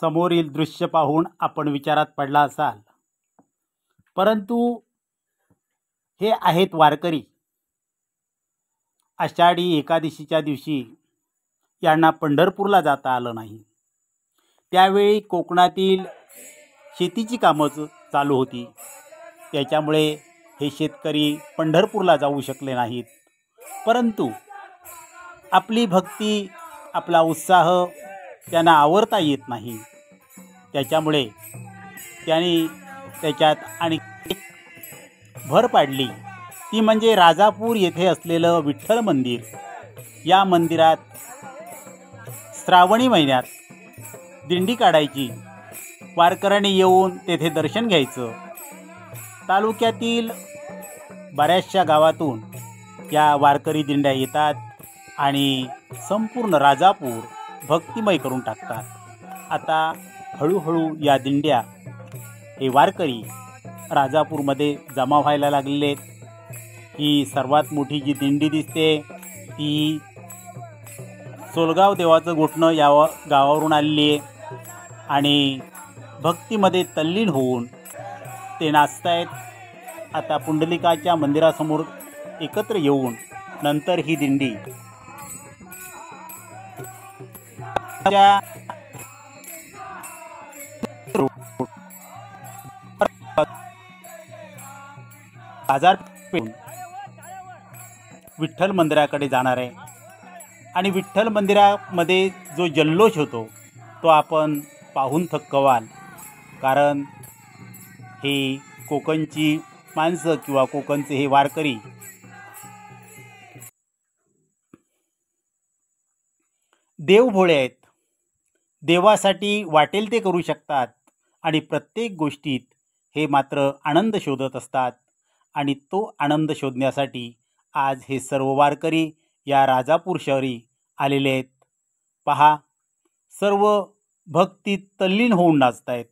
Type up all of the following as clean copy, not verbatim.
समोरील दृश्य पाहून आपण विचारात पडला असाल, परंतु हे आहेत वारकरी. आषाढी एकादशीच्या दिवशी यांना पंढरपूरला जाता आलं नाही. त्यावेळी कोकणातील शेतीची कामं चालू होती. त्याच्यामुळे हे शेतकरी पंढरपूरला जाऊ शकले नाहीत. परंतु आपली भक्ती, आपला उत्साह त्यांना आवरता येत नाही. त्याच्यामुळे त्यांनी त्याच्यात आणि भर पाडली. ती म्हणजे राजापूर येथे असलेलं विठ्ठल मंदिर. या मंदिरात श्रावणी महिन्यात दिंडी काढायची. वारकऱ्यांनी येऊन तेथे दर्शन घ्यायचं. तालुक्यातील बऱ्याचशा गावातून या वारकरी दिंड्या येतात आणि संपूर्ण राजापूर भक्तिमय करून टाकतात. आता हळूहळू या दिंड्या, हे वारकरी राजापूरमध्ये जमा व्हायला लागलेत. ही सर्वात मोठी जी दिंडी दिसते ती सोलगाव देवाचं गोठणं या गावावरून आलेली आहे आणि भक्तीमध्ये तल्लीन होऊन ते नाचतायत. आता पुंडलिकाच्या मंदिरासमोर एकत्र येऊन नंतर ही दिंडी बाजारपेठ विठ्ठल मंदिराकडे जाणार आहे. आणि विठ्ठल मंदिरामध्ये जो जल्लोष होतो तो आपण पाहून थक्क व्हाल. कारण हे कोकणची माणसं किंवा कोकणचे हे वारकरी देव भोळे आहेत. देवासाठी वाटेल ते करू शकतात आणि प्रत्येक गोष्टीत हे मात्र आनंद शोधत असतात. आणि तो आनंद शोधण्यासाठी आज हे सर्व वारकरी या राजापूर शहरी आलेले आहेत. पहा, सर्व भक्तीत तल्लीन होऊन नाचतायत.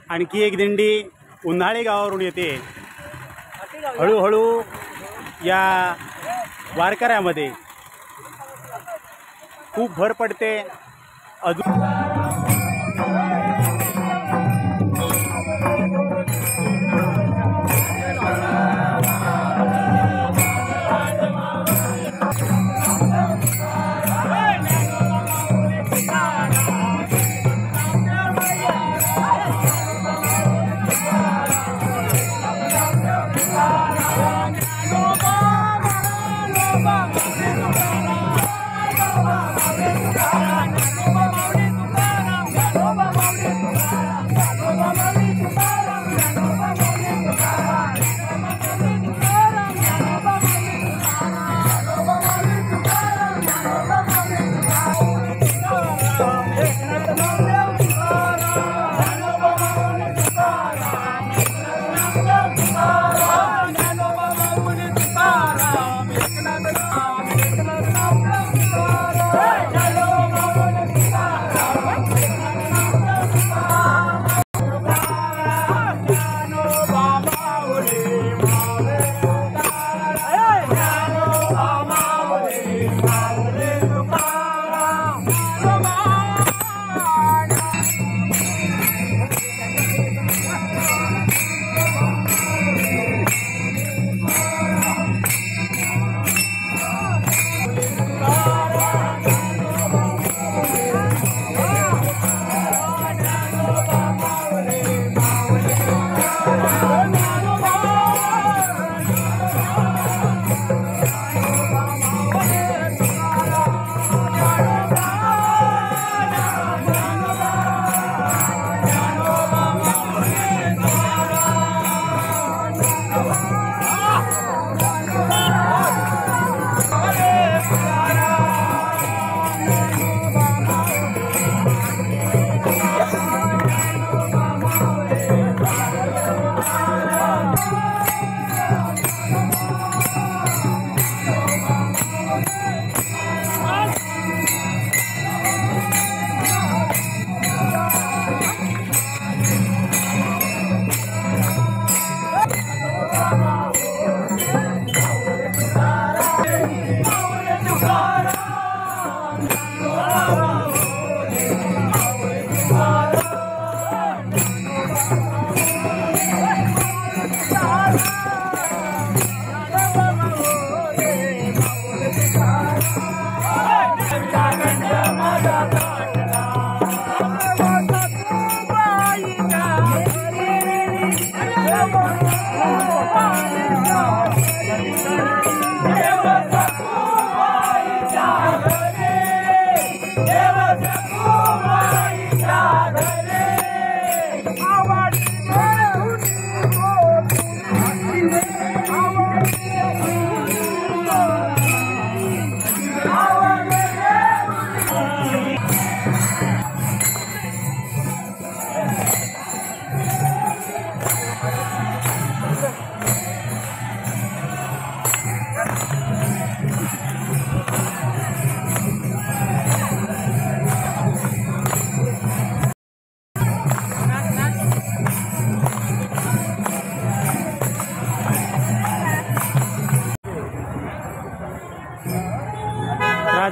आणखी एक दिंडी उन्हाळे गावावरून येते. हळूहळू या वारकऱ्यामध्ये खूप भर पडते. अजून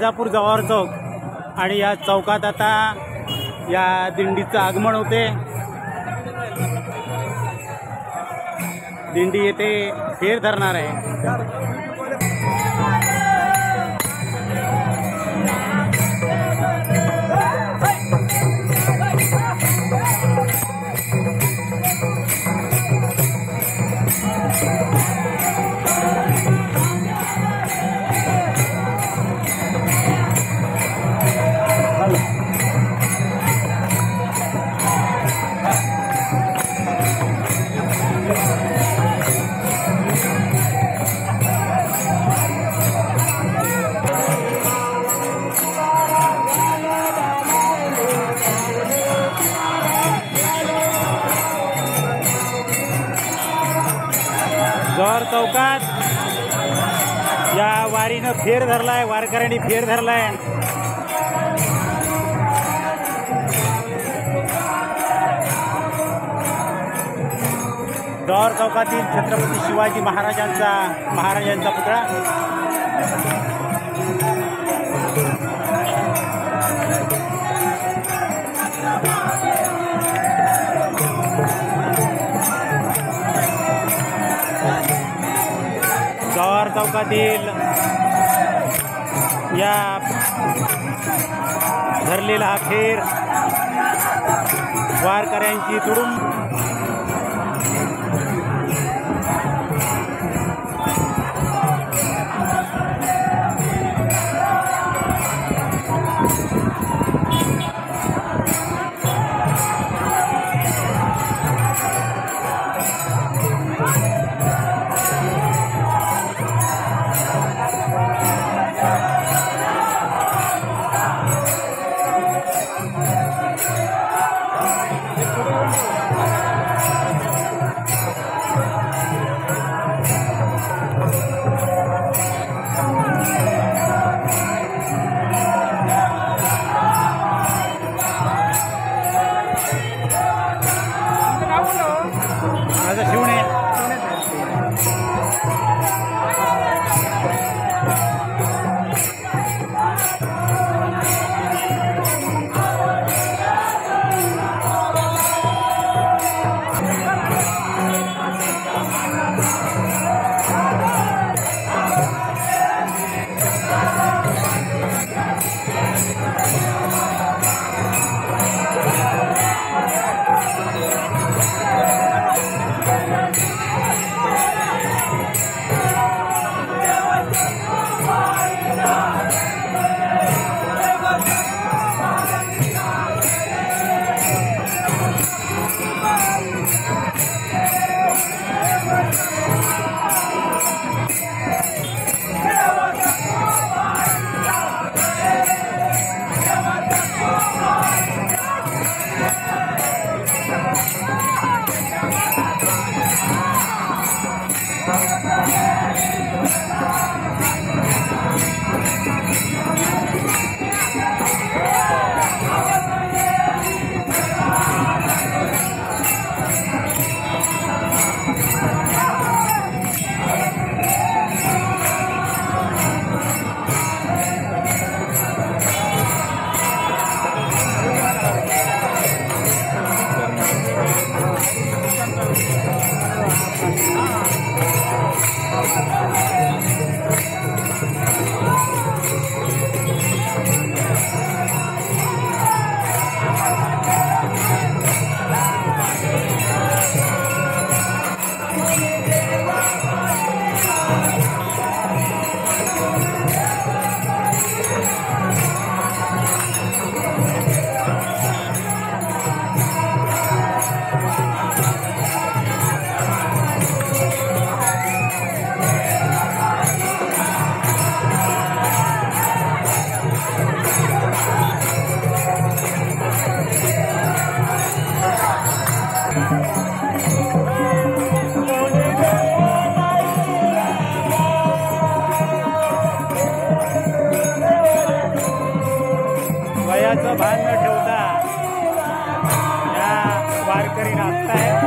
राजापूर जव्हार चौक आणि या चौकात आता या दिंडीचं आगमन होते। दिंडी येथे फेर धरणार आहे। जव्हार चौकात या वारीनं फेर धरलाय, वारकऱ्यांनी फेर धरलाय। जव्हार चौकातील छत्रपती शिवाजी महाराजांचा पुतळा जव्हार चौकातील या धरलेला हा फेर वारकऱ्यांची तुडुंब वयाचं भान न ठेवता या वारकरी नाचतायत।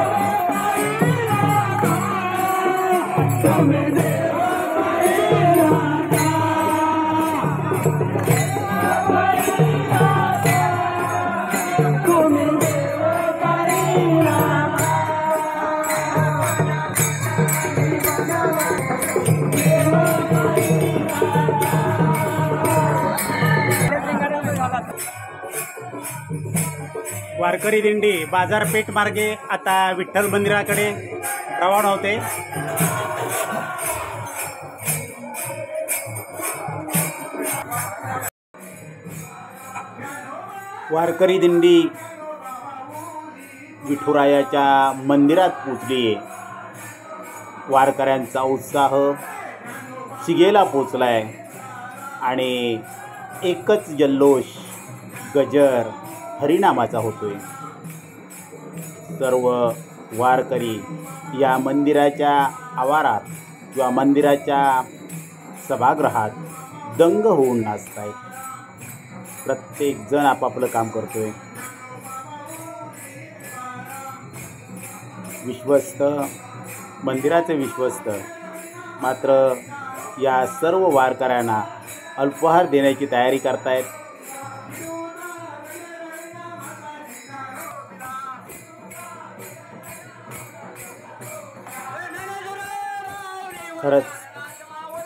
वारकरी दिंडी बाजारपेठ मार्गे आता विठ्ठल मंदिराकडे रवाना होते। वारकरी दिंडी विठुरायाच्या मंदिरात पोचली। वारकऱ्यांचा उत्साह शिगेला पोचलाय आणि एकच जल्लोष गजर हरिनामाचा होतोय। सर्व वारकरी या मंदिराच्या आवारात किंवा मंदिराच्या सभागृहात दंग होऊन नाचतायत। प्रत्येक जण आपापलं काम करतोय। विश्वस्त मंदिराचे विश्वस्त मात्र या सर्व वारकऱ्यांना अल्पाहार देण्याची तयारी करतायत। खरंच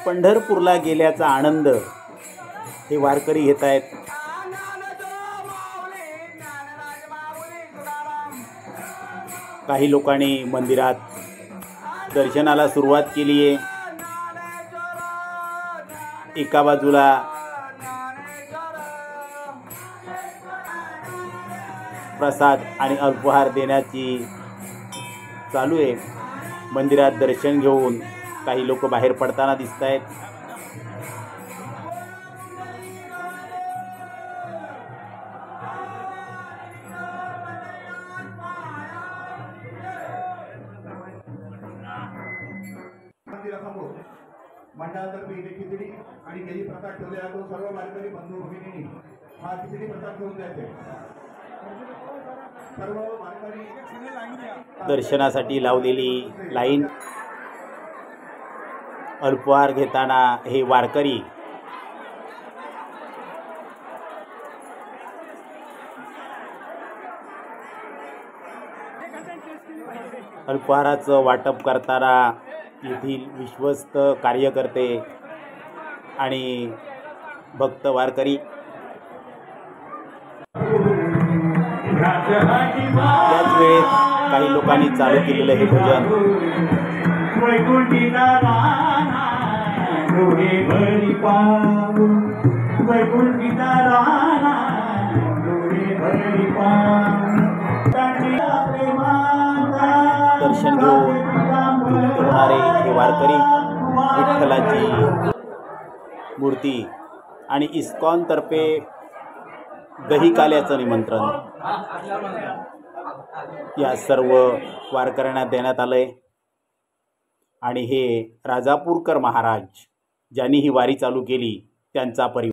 पंढरपूरला गेल्याचा आनंद हे वारकरी घेत आहेत। काही लोकांनी मंदिरात दर्शनाला सुरुवात केली आहे। एका बाजूला प्रसाद आणि अल्पाहार देण्याची चालू आहे। मंदिरात दर्शन घेऊन काही लोक बाहेर पडताना दिसत आहेत। मंडळातर्फे इथे खिचडी आणि केळी प्रसाद ठेवलेला तो सर्व वारकरी बंधू भगिनींनी हा खिचडी प्रसाद घेऊन द्यायचे। सर्व वारकरी दर्शनासाठी लावलेली लाईन अल्पाहार घेताना हे वारकरी अल्पाहाराचं वाटप करताना येथील विश्वस्त कार्यकर्ते आणि भक्त वारकरी याच वेळेत काही लोकांनी चालू केलेलं हे भजन दर्शन घेऊन होणारे हे वारकरी विठ्ठलाची मूर्ती आणि इस्कॉनतर्फे दही काल्याचं निमंत्रण या सर्व वारकऱ्यांना देण्यात आलंय। आणि हे राजापूरकर महाराज ज्यांनी ही वारी चालू केली त्यांचा परिवार